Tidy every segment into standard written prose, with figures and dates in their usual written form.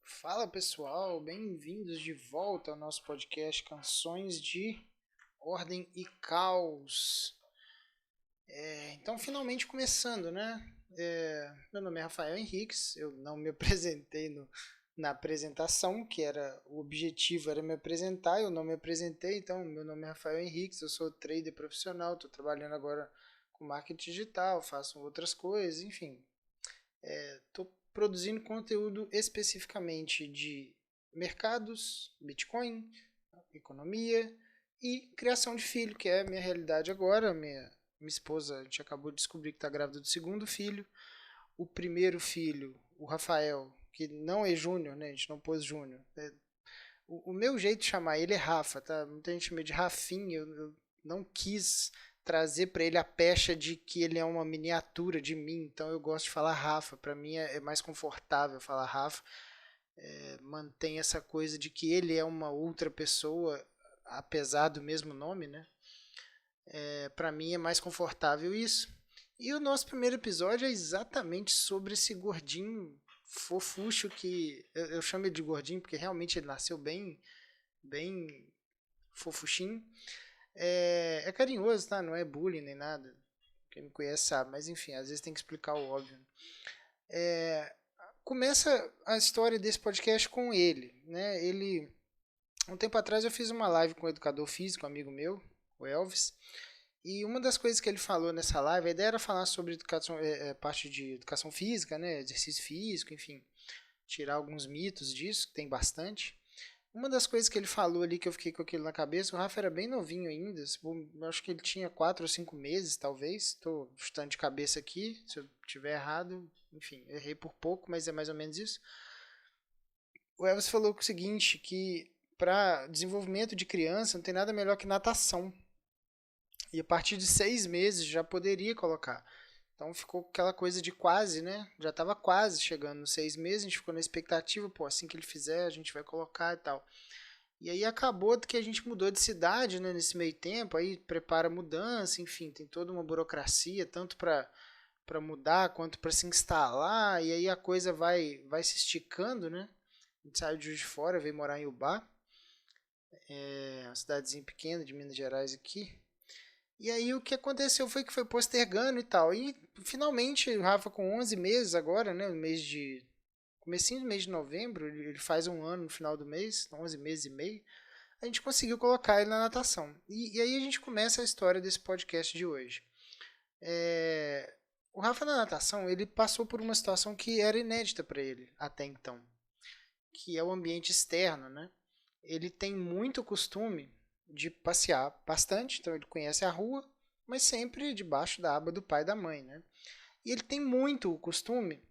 Fala pessoal, bem-vindos de volta ao nosso podcast Canções de Ordem e Caos. Então, finalmente começando, né? Meu nome é Rafael Henriques, eu não me apresentei na apresentação, que era o objetivo era me apresentar, eu não me apresentei, então meu nome é Rafael Henriques, eu sou trader profissional, estou trabalhando agora com marketing digital, faço outras coisas, enfim, estou produzindo conteúdo especificamente de mercados, Bitcoin, economia e criação de filho, que é a minha realidade agora. Minha esposa, a gente acabou de descobrir que está grávida do segundo filho. O primeiro filho, o Rafael, que não é Júnior, né? A gente não pôs Júnior. O meu jeito de chamar ele é Rafa, tá? Muita gente chama de Rafinha. Eu não quis trazer para ele a pecha de que ele é uma miniatura de mim, então eu gosto de falar Rafa. Para mim é mais confortável falar Rafa. Mantém essa coisa de que ele é uma outra pessoa, apesar do mesmo nome, né? Para mim é mais confortável isso. E o nosso primeiro episódio é exatamente sobre esse gordinho fofucho que eu chamo ele de gordinho porque realmente ele nasceu bem fofuchinho. É carinhoso, tá? Não é bullying nem nada. Quem me conhece sabe, mas enfim, às vezes tem que explicar o óbvio. Começa a história desse podcast com ele, né? Um tempo atrás eu fiz uma live com um educador físico, um amigo meu, o Elvis, e uma das coisas que ele falou nessa live, a ideia era falar sobre educação, parte de educação física, né? Exercício físico, enfim, tirar alguns mitos disso, que tem bastante. Uma das coisas que ele falou ali que eu fiquei com aquilo na cabeça, o Rafa era bem novinho ainda, eu acho que ele tinha 4 ou 5 meses, talvez. Estou chutando de cabeça aqui, se eu tiver errado, enfim, errei por pouco, mas é mais ou menos isso. O Elvis falou o seguinte, que para desenvolvimento de criança não tem nada melhor que natação. E a partir de 6 meses já poderia colocar. Então ficou aquela coisa de quase, né? Já estava quase chegando nos 6 meses, a gente ficou na expectativa, pô, assim que ele fizer a gente vai colocar e tal. E aí acabou que a gente mudou de cidade, né, nesse meio tempo, aí prepara a mudança, enfim, tem toda uma burocracia, tanto para mudar quanto para se instalar, e aí a coisa vai se esticando, né? A gente saiu de Juiz de Fora, veio morar em Ubá, uma cidadezinha pequena de Minas Gerais aqui. E aí o que aconteceu foi que foi postergando e tal. E finalmente o Rafa com 11 meses agora, né, no mês de comecinho do mês de novembro, ele faz um ano no final do mês, 11 meses e meio, a gente conseguiu colocar ele na natação. E aí a gente começa a história desse podcast de hoje. O Rafa na natação, ele passou por uma situação que era inédita para ele até então, que é o ambiente externo, né? Ele tem muito costume de passear bastante, então ele conhece a rua, mas sempre debaixo da aba do pai e da mãe, né? E ele tem muito o costume,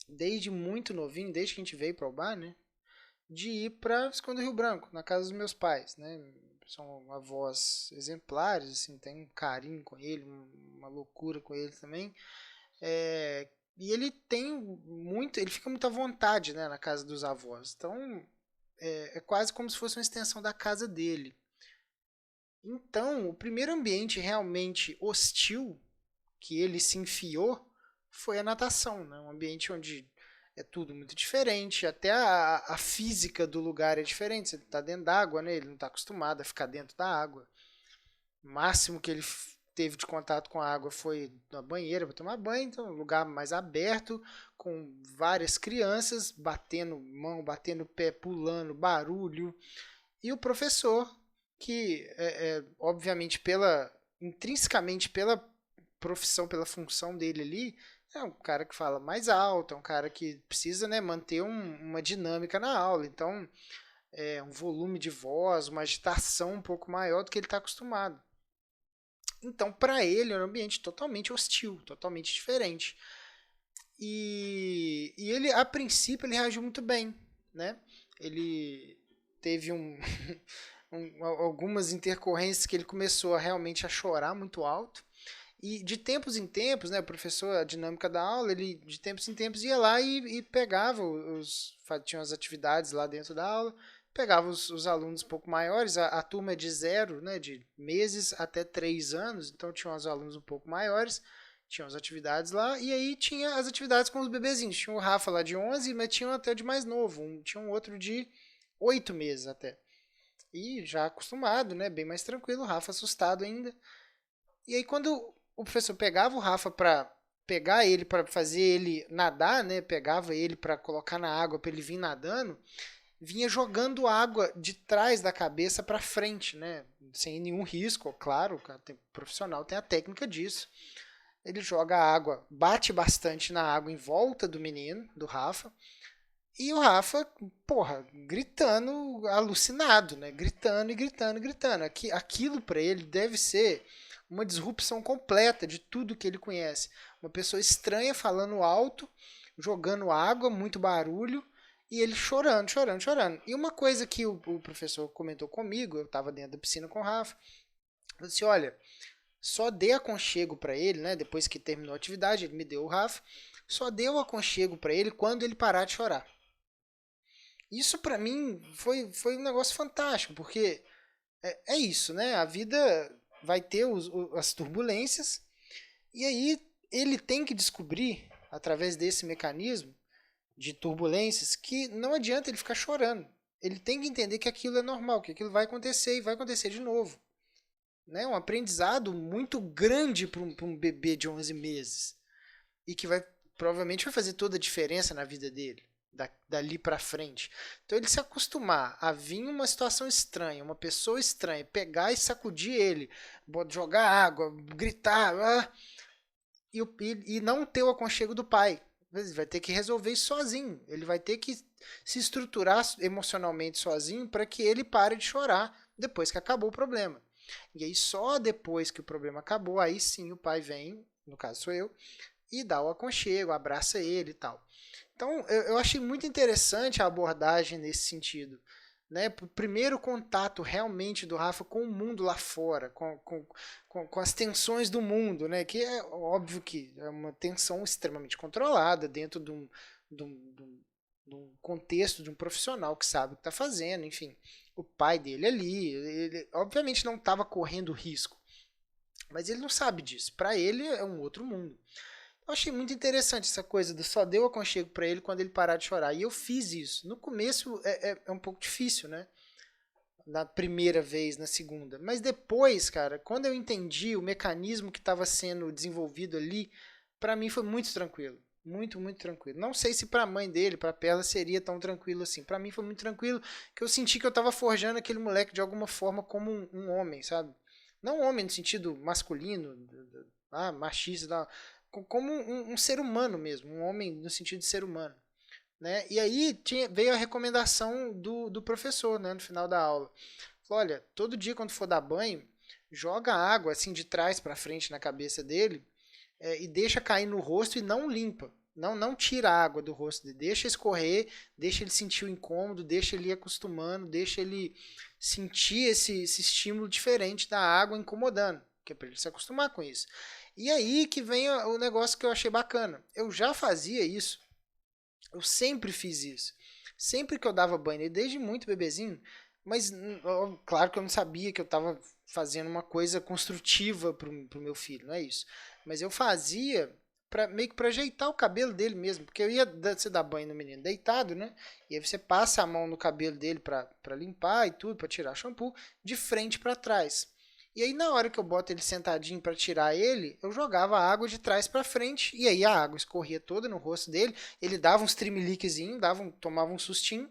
desde muito novinho, desde que a gente veio para o bar, né? De ir para Visconde do Rio Branco, na casa dos meus pais, né? São avós exemplares, assim, tem um carinho com ele, uma loucura com ele também. E ele tem muito, ele fica muito à vontade, né, na casa dos avós. Então, é quase como se fosse uma extensão da casa dele. Então, o primeiro ambiente realmente hostil que ele se enfiou foi a natação, né? Um ambiente onde é tudo muito diferente, até a física do lugar é diferente. Você está dentro d'água, né? Ele não está acostumado a ficar dentro da água. O máximo que ele teve de contato com a água foi na banheira para tomar banho, então um lugar mais aberto, com várias crianças batendo mão, batendo pé, pulando, barulho. E o professor, que obviamente intrinsecamente pela profissão, pela função dele ali, é um cara que fala mais alto, é um cara que precisa, né, manter uma dinâmica na aula. Então, um volume de voz, uma agitação um pouco maior do que ele está acostumado. Então, para ele, é um ambiente totalmente hostil, totalmente diferente. E ele, a princípio, ele reagiu muito bem, né? Ele teve algumas intercorrências que ele começou realmente a chorar muito alto. E de tempos em tempos, né, o professor, a dinâmica da aula, ele de tempos em tempos ia lá e pegava tinha as atividades lá dentro da aula, pegava os alunos um pouco maiores, a turma é de 0, né, de meses até 3 anos, então tinha os alunos um pouco maiores, Tinha as atividades lá, e aí tinha as atividades com os bebezinhos. Tinha o Rafa lá de 11, mas tinha até de mais novo. Tinha um outro de 8 meses até. E já acostumado, né? Bem mais tranquilo, o Rafa assustado ainda. E aí quando o professor pegava o Rafa pra pegar ele, pra fazer ele nadar, né? Pegava ele pra colocar na água pra ele vir nadando, vinha jogando água de trás da cabeça pra frente, né? Sem nenhum risco, claro, o profissional tem a técnica disso. Ele joga a água, bate bastante na água em volta do menino, do Rafa, e o Rafa, porra, gritando, alucinado, né? Gritando e gritando e gritando. Aquilo pra ele deve ser uma disrupção completa de tudo que ele conhece. Uma pessoa estranha falando alto, jogando água, muito barulho, e ele chorando, chorando, chorando. E uma coisa que o professor comentou comigo, eu estava dentro da piscina com o Rafa, falou assim, olha, só dei aconchego para ele, né? Depois que terminou a atividade, ele me deu o Rafa, só deu aconchego para ele quando ele parar de chorar. Isso para mim foi um negócio fantástico, porque é isso, né? A vida vai ter as turbulências, e aí ele tem que descobrir, através desse mecanismo de turbulências, que não adianta ele ficar chorando. Ele tem que entender que aquilo é normal, que aquilo vai acontecer e vai acontecer de novo. Né? Um aprendizado muito grande para um bebê de 11 meses. E que provavelmente vai fazer toda a diferença na vida dele, dali para frente. Então ele se acostumar a vir uma situação estranha, uma pessoa estranha, pegar e sacudir ele, jogar água, gritar, e não ter o aconchego do pai. Ele vai ter que resolver isso sozinho. Ele vai ter que se estruturar emocionalmente sozinho para que ele pare de chorar depois que acabou o problema. E aí só depois que o problema acabou, aí sim o pai vem, no caso sou eu, e dá o aconchego, abraça ele e tal. Então eu achei muito interessante a abordagem nesse sentido. Né? O primeiro contato realmente do Rafa com o mundo lá fora, com as tensões do mundo, né? Que é óbvio que é uma tensão extremamente controlada dentro de um contexto de um profissional que sabe o que está fazendo, enfim. O pai dele ali, ele obviamente não estava correndo risco, mas ele não sabe disso. Para ele é um outro mundo. Eu achei muito interessante essa coisa do só deu aconchego para ele quando ele parar de chorar. E eu fiz isso. No começo é um pouco difícil, né? Na primeira vez, na segunda. Mas depois, cara, quando eu entendi o mecanismo que estava sendo desenvolvido ali, para mim foi muito tranquilo. Muito, muito tranquilo. Não sei se para a mãe dele, para a Perla, seria tão tranquilo assim. Para mim foi muito tranquilo, que eu senti que eu estava forjando aquele moleque de alguma forma como um homem, sabe? Não um homem no sentido masculino, machista, não, como um ser humano mesmo, um homem no sentido de ser humano. Né? E aí veio a recomendação do professor, né, no final da aula. Falou, olha, todo dia quando for dar banho, joga água assim de trás para frente na cabeça dele e deixa cair no rosto e não limpa. Não tira a água do rosto dele, deixa escorrer, deixa ele sentir o incômodo, deixa ele ir acostumando, deixa ele sentir esse estímulo diferente da água incomodando, que é para ele se acostumar com isso. E aí que vem o negócio que eu achei bacana. Eu já fazia isso. Eu sempre fiz isso. Sempre que eu dava banho, desde muito bebezinho, mas claro que eu não sabia que eu estava fazendo uma coisa construtiva pro meu filho, não é isso. Mas eu fazia meio que para ajeitar o cabelo dele mesmo, porque eu ia você dar banho no menino deitado, né? E aí você passa a mão no cabelo dele para limpar e tudo, para tirar shampoo, de frente para trás. E aí na hora que eu boto ele sentadinho para tirar ele, eu jogava a água de trás para frente e aí a água escorria toda no rosto dele, ele dava uns tremeliquezinhos, tomava um sustinho,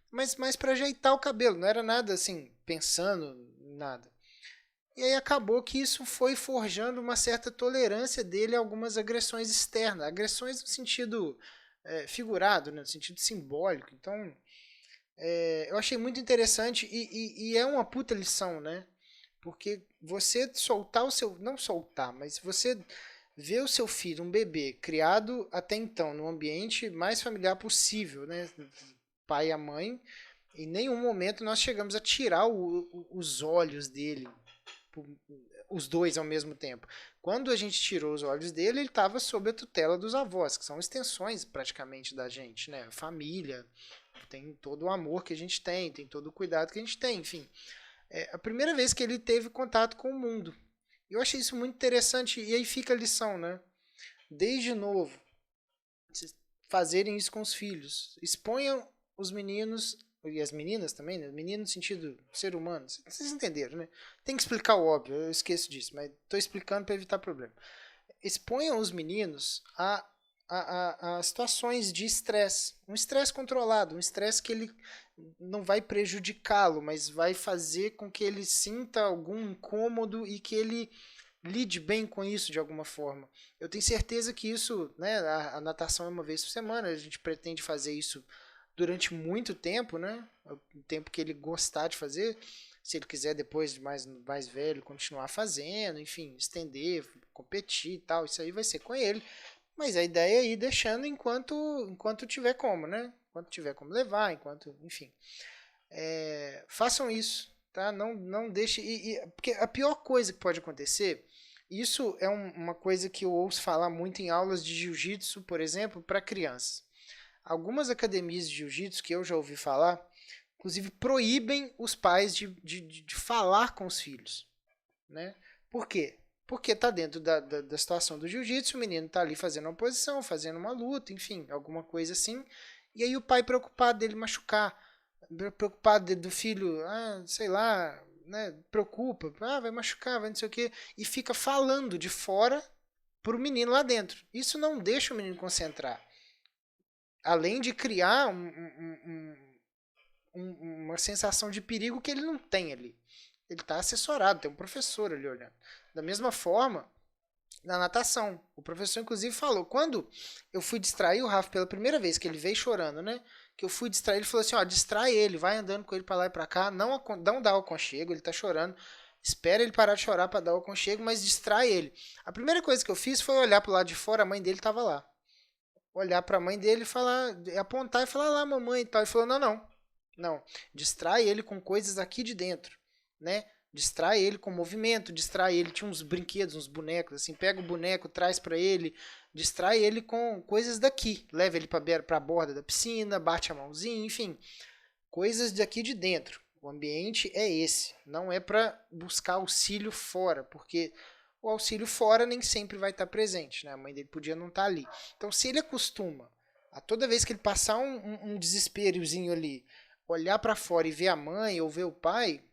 mas mais para ajeitar o cabelo, não era nada assim, pensando em nada. E aí acabou que isso foi forjando uma certa tolerância dele a algumas agressões externas, agressões no sentido figurado, né, no sentido simbólico. Então, eu achei muito interessante e é uma puta lição, né? Porque você soltar o seu. Não soltar, mas você ver o seu filho, um bebê, criado até então no ambiente mais familiar possível, né? Pai e a mãe, em nenhum momento nós chegamos a tirar os olhos dele, os dois ao mesmo tempo. Quando a gente tirou os olhos dele, ele estava sob a tutela dos avós, que são extensões praticamente da gente, né? Família, tem todo o amor que a gente tem todo o cuidado que a gente tem, enfim. É a primeira vez que ele teve contato com o mundo. Eu achei isso muito interessante, e aí fica a lição, né? desde novo, fazerem isso com os filhos. Exponham os meninos e as meninas também, né? Menino no sentido ser humano. Vocês entenderam, né? Tem que explicar o óbvio, eu esqueço disso, mas estou explicando para evitar problema. Exponham os meninos a situações de estresse. Um estresse controlado, um estresse que ele não vai prejudicá-lo, mas vai fazer com que ele sinta algum incômodo e que ele lide bem com isso de alguma forma. Eu tenho certeza que isso, né, a natação é uma vez por semana, a gente pretende fazer isso durante muito tempo, né, o tempo que ele gostar de fazer, se ele quiser depois de mais velho continuar fazendo, enfim, estender, competir e tal, isso aí vai ser com ele, mas a ideia é ir deixando enquanto tiver como, né, enquanto tiver como levar, enquanto, enfim, façam isso, tá? Não deixe. Porque a pior coisa que pode acontecer, isso é uma coisa que eu ouço falar muito em aulas de jiu-jitsu, por exemplo, para crianças. Algumas academias de jiu-jitsu que eu já ouvi falar, inclusive proíbem os pais de falar com os filhos. Né? Por quê? Porque está dentro da situação do jiu-jitsu, o menino está ali fazendo uma posição, fazendo uma luta, enfim, alguma coisa assim. E aí o pai preocupado dele machucar, preocupado do filho, sei lá, né, preocupa, vai machucar, vai não sei o quê, e fica falando de fora pro menino lá dentro. Isso não deixa o menino concentrar. Além de criar uma sensação de perigo que ele não tem ali. Ele está assessorado, tem um professor ali olhando. Da mesma forma, na natação. O professor, inclusive, falou, quando eu fui distrair o Rafa pela primeira vez, que ele veio chorando, né? Que eu fui distrair, ele falou assim, distrai ele, vai andando com ele para lá e para cá, não dá o aconchego, ele tá chorando, espera ele parar de chorar para dar o aconchego, mas distrai ele. A primeira coisa que eu fiz foi olhar pro lado de fora, a mãe dele tava lá. Olhar para a mãe dele e falar, apontar e falar lá, mamãe e tal. Ele falou, não, distrai ele com coisas aqui de dentro, né? Distrai ele com movimento, distrai ele, tinha uns brinquedos, uns bonecos, assim, pega o boneco, traz para ele, distrai ele com coisas daqui, leva ele para a borda da piscina, bate a mãozinha, enfim, coisas daqui de dentro. O ambiente é esse, não é para buscar auxílio fora, porque o auxílio fora nem sempre vai estar presente, né? A mãe dele podia não estar ali. Então, se ele acostuma a toda vez que ele passar um desesperozinho ali, olhar para fora e ver a mãe ou ver o pai,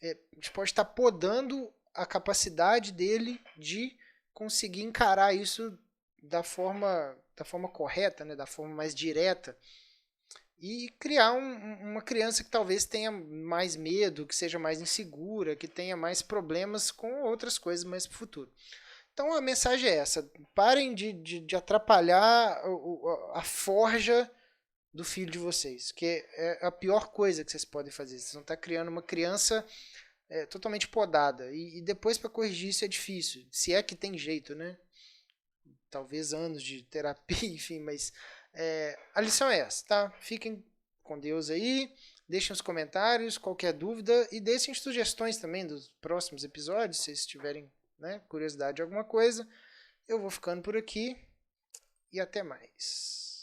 a gente pode estar podando a capacidade dele de conseguir encarar isso da forma correta, né, da forma mais direta, e criar uma criança que talvez tenha mais medo, que seja mais insegura, que tenha mais problemas com outras coisas mais para o futuro. Então a mensagem é essa: parem de atrapalhar a forja do filho de vocês, que é a pior coisa que vocês podem fazer. Vocês vão estar criando uma criança totalmente podada. E depois para corrigir isso é difícil. Se é que tem jeito, né? Talvez anos de terapia, enfim, mas a lição é essa, tá? Fiquem com Deus aí, deixem os comentários, qualquer dúvida, e deixem sugestões também dos próximos episódios, se vocês tiverem, né, curiosidade de alguma coisa. Eu vou ficando por aqui e até mais.